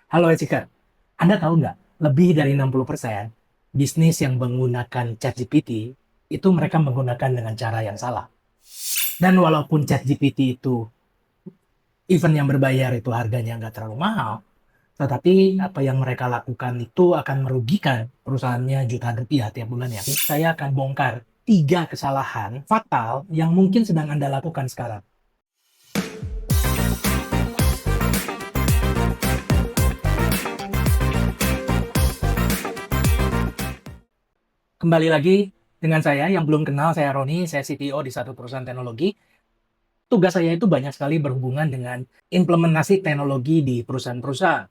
Halo Ecika, Anda tahu nggak, lebih dari 60% bisnis yang menggunakan ChatGPT itu mereka menggunakan dengan cara yang salah. Dan walaupun ChatGPT itu event yang berbayar itu harganya nggak terlalu mahal, tetapi apa yang mereka lakukan itu akan merugikan perusahaannya jutaan rupiah tiap bulannya. Saya akan bongkar 3 kesalahan fatal yang mungkin sedang Anda lakukan sekarang. Kembali lagi dengan saya yang belum kenal, saya Roni, saya CTO di satu perusahaan teknologi. Tugas saya itu banyak sekali berhubungan dengan implementasi teknologi di perusahaan-perusahaan,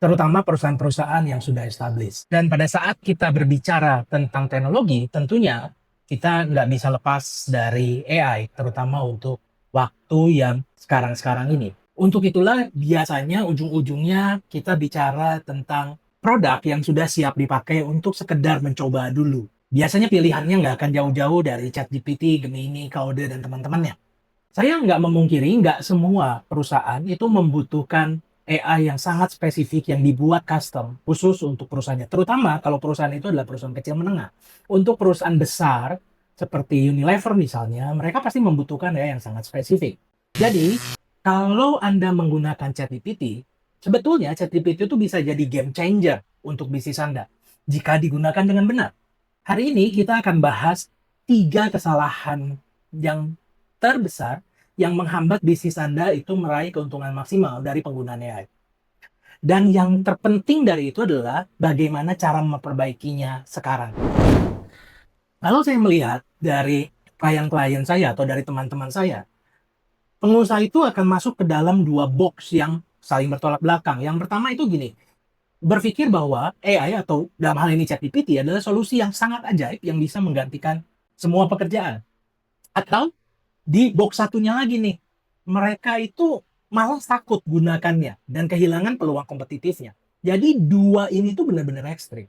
terutama perusahaan-perusahaan yang sudah established. Dan pada saat kita berbicara tentang teknologi, tentunya kita nggak bisa lepas dari AI, terutama untuk waktu yang sekarang-sekarang ini. Untuk itulah biasanya ujung-ujungnya kita bicara tentang produk yang sudah siap dipakai untuk sekedar mencoba dulu. Biasanya pilihannya nggak akan jauh-jauh dari ChatGPT, Gemini, Claude, dan teman-temannya. Saya nggak memungkiri nggak semua perusahaan itu membutuhkan AI yang sangat spesifik yang dibuat custom khusus untuk perusahaannya. Terutama kalau perusahaan itu adalah perusahaan kecil menengah. Untuk perusahaan besar seperti Unilever misalnya, mereka pasti membutuhkan AI yang sangat spesifik. Jadi, kalau Anda menggunakan ChatGPT, sebetulnya ChatGPT itu bisa jadi game changer untuk bisnis Anda jika digunakan dengan benar. Hari ini kita akan bahas 3 kesalahan yang terbesar yang menghambat bisnis Anda itu meraih keuntungan maksimal dari penggunaan AI. Dan yang terpenting dari itu adalah bagaimana cara memperbaikinya sekarang. Kalau saya melihat dari klien-klien saya atau dari teman-teman saya, pengusaha itu akan masuk ke dalam 2 box yang saling bertolak belakang. Yang pertama itu gini, berpikir bahwa AI atau dalam hal ini ChatGPT adalah solusi yang sangat ajaib yang bisa menggantikan semua pekerjaan. Atau di box satunya lagi nih, mereka itu malah takut gunakannya dan kehilangan peluang kompetitifnya. Jadi dua ini tuh benar-benar ekstrim.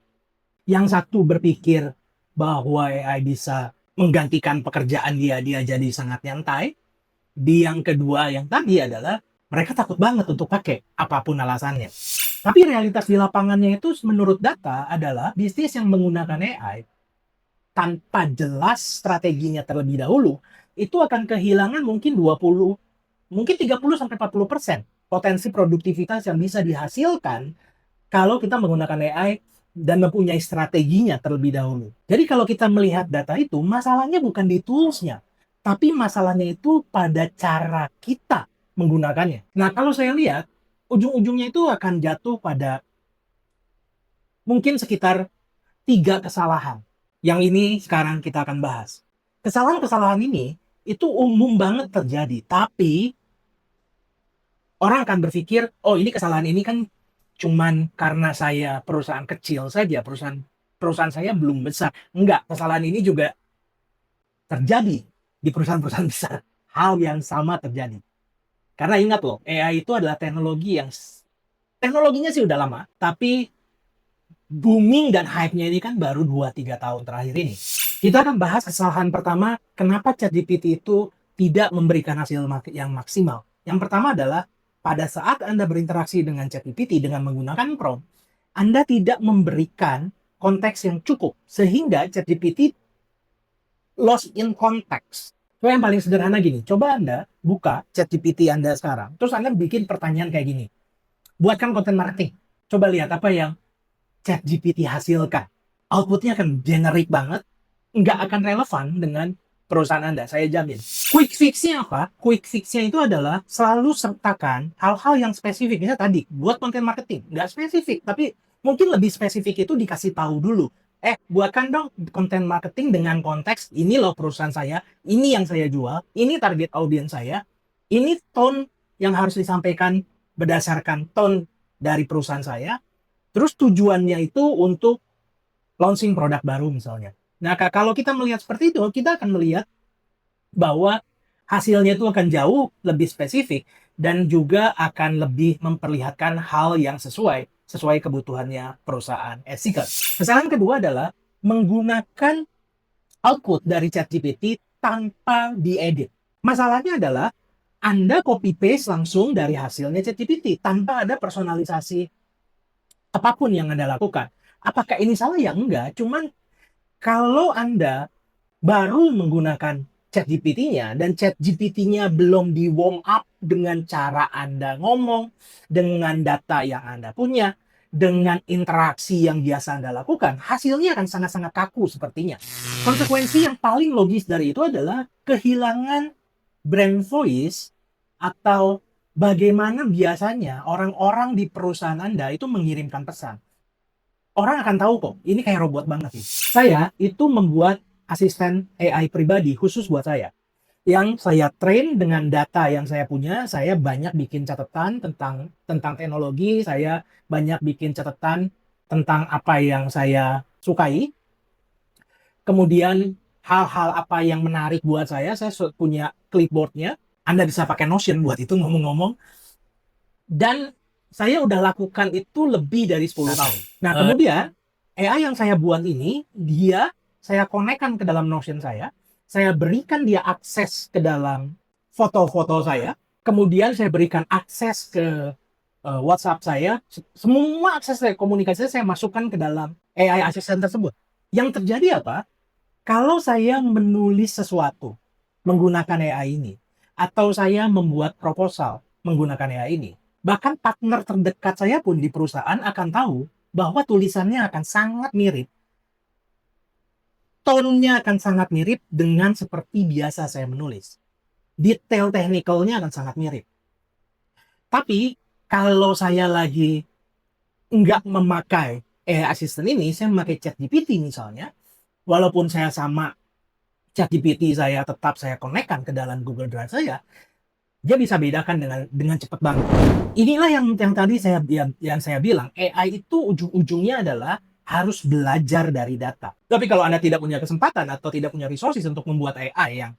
Yang satu berpikir bahwa AI bisa menggantikan pekerjaan dia jadi sangat nyantai. Di yang kedua yang tadi adalah mereka takut banget untuk pakai apapun alasannya. Tapi realitas di lapangannya itu menurut data adalah bisnis yang menggunakan AI tanpa jelas strateginya terlebih dahulu, itu akan kehilangan mungkin 20, mungkin 30-40% potensi produktivitas yang bisa dihasilkan kalau kita menggunakan AI dan mempunyai strateginya terlebih dahulu. Jadi kalau kita melihat data itu, masalahnya bukan di toolsnya, tapi masalahnya itu pada cara kita menggunakannya. Nah, kalau saya lihat, ujung-ujungnya itu akan jatuh pada mungkin sekitar 3 kesalahan. Yang ini sekarang kita akan bahas. Kesalahan-kesalahan ini itu umum banget terjadi, tapi orang akan berpikir, oh ini kesalahan ini kan cuman karena saya perusahaan kecil saja, perusahaan perusahaan saya belum besar. Enggak, kesalahan ini juga terjadi di perusahaan-perusahaan besar. Hal yang sama terjadi. Karena ingat loh, AI itu adalah teknologi yang teknologinya sih udah lama, tapi booming dan hype-nya ini kan baru 2-3 tahun terakhir ini. Kita akan bahas kesalahan pertama, kenapa ChatGPT itu tidak memberikan hasil yang maksimal. Yang pertama adalah, pada saat Anda berinteraksi dengan ChatGPT dengan menggunakan prompt, Anda tidak memberikan konteks yang cukup, sehingga ChatGPT lost in context. So, yang paling sederhana gini, coba Anda buka ChatGPT Anda sekarang, terus Anda bikin pertanyaan kayak gini, buatkan konten marketing. Coba lihat apa yang ChatGPT hasilkan. Outputnya akan generik banget, nggak akan relevan dengan perusahaan Anda, saya jamin. Quick fix-nya apa? Quick fix-nya itu adalah selalu sertakan hal-hal yang spesifik. Misalnya tadi, buat konten marketing. Nggak spesifik, tapi mungkin lebih spesifik itu dikasih tahu dulu. Buatkan dong konten marketing dengan konteks, ini loh perusahaan saya, ini yang saya jual, ini target audiens saya, ini tone yang harus disampaikan berdasarkan tone dari perusahaan saya, terus tujuannya itu untuk launching produk baru misalnya. Nah, kalau kita melihat seperti itu, kita akan melihat bahwa hasilnya itu akan jauh lebih spesifik dan juga akan lebih memperlihatkan hal yang sesuai kebutuhannya perusahaan ethical. Kesalahan kedua adalah menggunakan output dari ChatGPT tanpa diedit. Masalahnya adalah Anda copy paste langsung dari hasilnya ChatGPT tanpa ada personalisasi apapun yang Anda lakukan. Apakah ini salah? Ya enggak, cuman kalau Anda baru menggunakan ChatGPT-nya dan ChatGPT-nya belum di-warm up dengan cara Anda ngomong, dengan data yang Anda punya, dengan interaksi yang biasa Anda lakukan, hasilnya akan sangat-sangat kaku sepertinya. Konsekuensi yang paling logis dari itu adalah kehilangan brand voice atau bagaimana biasanya orang-orang di perusahaan Anda itu mengirimkan pesan. Orang akan tahu kok, ini kayak robot banget nih. Saya itu membuat asisten AI pribadi khusus buat saya. Yang saya train dengan data yang saya punya, saya banyak bikin catatan tentang tentang teknologi, saya banyak bikin catatan tentang apa yang saya sukai. Kemudian hal-hal apa yang menarik buat saya punya clipboardnya. Anda bisa pakai Notion buat itu ngomong-ngomong. Dan saya udah lakukan itu lebih dari 10 tahun. Nah, kemudian AI yang saya buat ini, saya konekkan ke dalam Notion saya berikan dia akses ke dalam foto-foto saya, kemudian saya berikan akses ke WhatsApp saya, semua akses komunikasi saya masukkan ke dalam AI Assistant tersebut. Yang terjadi apa? Kalau saya menulis sesuatu menggunakan AI ini, atau saya membuat proposal menggunakan AI ini, bahkan partner terdekat saya pun di perusahaan akan tahu bahwa tulisannya akan sangat mirip, tone-nya akan sangat mirip dengan seperti biasa saya menulis. Detail teknikalnya akan sangat mirip. Tapi kalau saya lagi nggak memakai AI Assistant ini, saya memakai ChatGPT misalnya, walaupun saya sama ChatGPT saya tetap saya konekkan ke dalam Google Drive saya, dia bisa bedakan dengan cepat banget. Inilah yang tadi yang saya bilang, AI itu ujung-ujungnya adalah harus belajar dari data. Tapi kalau Anda tidak punya kesempatan atau tidak punya resources untuk membuat AI yang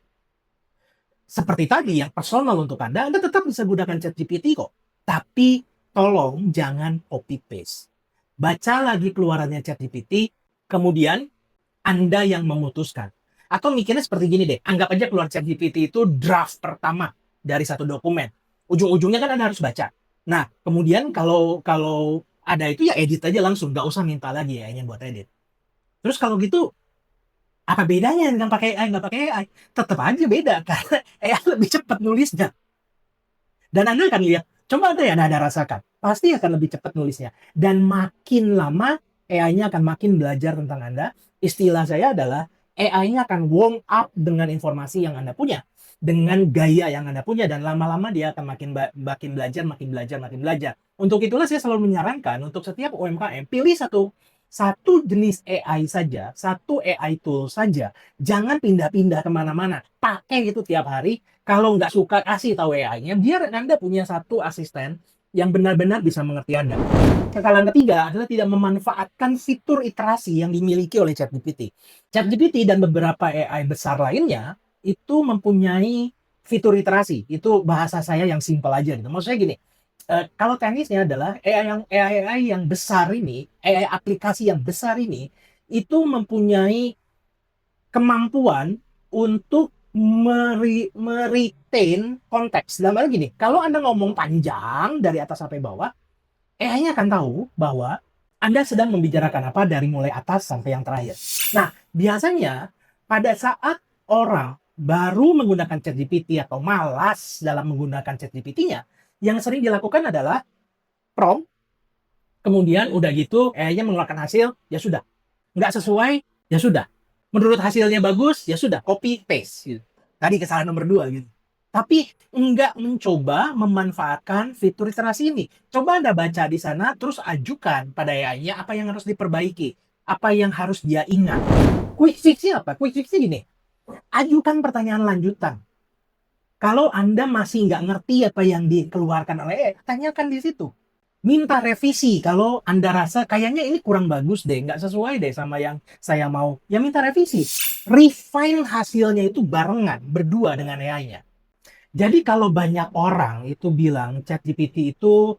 seperti tadi, yang personal untuk Anda tetap bisa gunakan ChatGPT kok. Tapi tolong jangan copy paste. Baca lagi keluarannya ChatGPT, kemudian Anda yang memutuskan. Atau mikirnya seperti gini deh, anggap aja keluar ChatGPT itu draft pertama dari satu dokumen. Ujung-ujungnya kan Anda harus baca. Nah, kemudian kalau kalau ada itu ya edit aja langsung, nggak usah minta lagi AI-nya buat edit. Terus kalau gitu, apa bedanya dengan pakai AI nggak pakai AI? Tetap aja beda, karena AI lebih cepat nulisnya. Dan Anda akan lihat, coba deh Anda rasakan, pasti akan lebih cepat nulisnya. Dan makin lama, AI-nya akan makin belajar tentang Anda. Istilah saya adalah, AI-nya akan warm up dengan informasi yang Anda punya. Dengan gaya yang Anda punya, dan lama-lama dia akan makin belajar, makin belajar, makin belajar. Untuk itulah saya selalu menyarankan, untuk setiap UMKM, pilih satu jenis AI saja, satu AI tool saja. Jangan pindah-pindah kemana-mana. Pakai itu tiap hari. Kalau nggak suka, kasih tahu AI-nya. Biar Anda punya satu asisten yang benar-benar bisa mengerti Anda. Kekalahan ketiga adalah tidak memanfaatkan fitur iterasi yang dimiliki oleh ChatGPT. ChatGPT dan beberapa AI besar lainnya itu mempunyai fitur iterasi. Itu bahasa saya yang simpel aja gitu. Maksudnya gini, kalau teknisnya adalah AI yang besar ini, AI aplikasi yang besar ini, itu mempunyai kemampuan untuk meretain konteks. Dalam hal gini, kalau Anda ngomong panjang dari atas sampai bawah, AI-nya akan tahu bahwa Anda sedang membicarakan apa dari mulai atas sampai yang terakhir. Nah, biasanya pada saat orang baru menggunakan ChatGPT atau malas dalam menggunakan ChatGPT-nya, yang sering dilakukan adalah prompt, kemudian udah gitu AI-nya mengeluarkan hasil, ya sudah. Nggak sesuai, ya sudah. Menurut hasilnya bagus, ya sudah, copy paste gitu. Tadi kesalahan nomor 2 gitu. Tapi nggak mencoba memanfaatkan fitur iterasi ini. Coba Anda baca di sana, terus ajukan pada AI-nya apa yang harus diperbaiki, apa yang harus dia ingat. Quick fix-nya apa? Quick fix-nya gini, ajukan pertanyaan lanjutan. Kalau Anda masih nggak ngerti apa yang dikeluarkan oleh AI, tanyakan di situ. Minta revisi kalau Anda rasa kayaknya ini kurang bagus deh, nggak sesuai deh sama yang saya mau. Ya minta revisi. Refine hasilnya itu barengan, berdua dengan AI-nya. Jadi kalau banyak orang itu bilang ChatGPT itu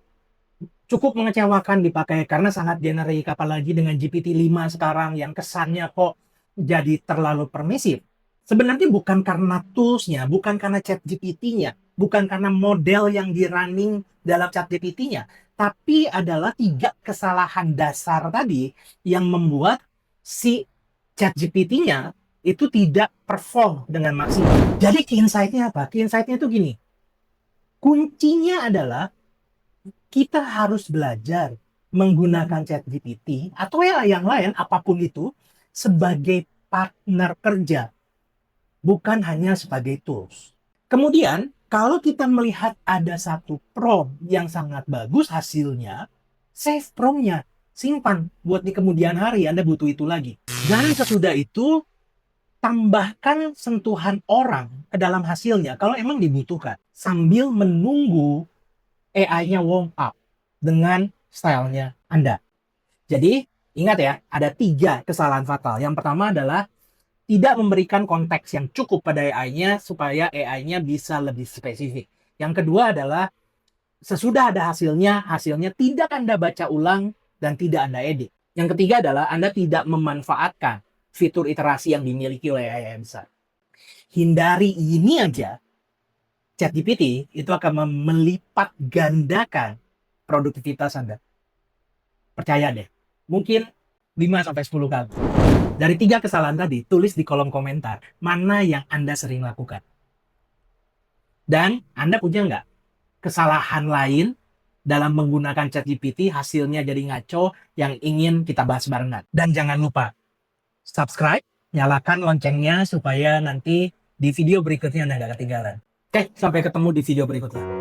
cukup mengecewakan dipakai karena sangat generik, apalagi dengan GPT-5 sekarang yang kesannya kok jadi terlalu permisif. Sebenarnya bukan karena tools-nya, bukan karena ChatGPT-nya, bukan karena model yang di-running dalam ChatGPT-nya, Tapi adalah 3 kesalahan dasar tadi yang membuat si ChatGPT-nya itu tidak perform dengan maksimal. Jadi key insight-nya apa? Key insight-nya itu gini. Kuncinya adalah kita harus belajar menggunakan ChatGPT atau ya yang lain apapun itu sebagai partner kerja, bukan hanya sebagai tools. Kemudian, kalau kita melihat ada satu prompt yang sangat bagus hasilnya, save prompt-nya, simpan buat di kemudian hari Anda butuh itu lagi. Dan sesudah itu, tambahkan sentuhan orang ke dalam hasilnya kalau emang dibutuhkan, sambil menunggu AI-nya warm up dengan stylenya Anda. Jadi, ingat ya, ada 3 kesalahan fatal. Yang pertama adalah tidak memberikan konteks yang cukup pada AI-nya supaya AI-nya bisa lebih spesifik. Yang kedua adalah sesudah ada hasilnya tidak Anda baca ulang dan tidak Anda edit. Yang ketiga adalah Anda tidak memanfaatkan fitur iterasi yang dimiliki oleh AI yang besar. Hindari ini aja, ChatGPT itu akan melipat gandakan produktivitas Anda. Percaya deh, mungkin 5-10 kali. Dari 3 kesalahan tadi, tulis di kolom komentar mana yang Anda sering lakukan. Dan Anda punya nggak kesalahan lain dalam menggunakan ChatGPT hasilnya jadi ngaco yang ingin kita bahas barengan. Dan jangan lupa subscribe, nyalakan loncengnya supaya nanti di video berikutnya Anda nggak ketinggalan. Oke, sampai ketemu di video berikutnya.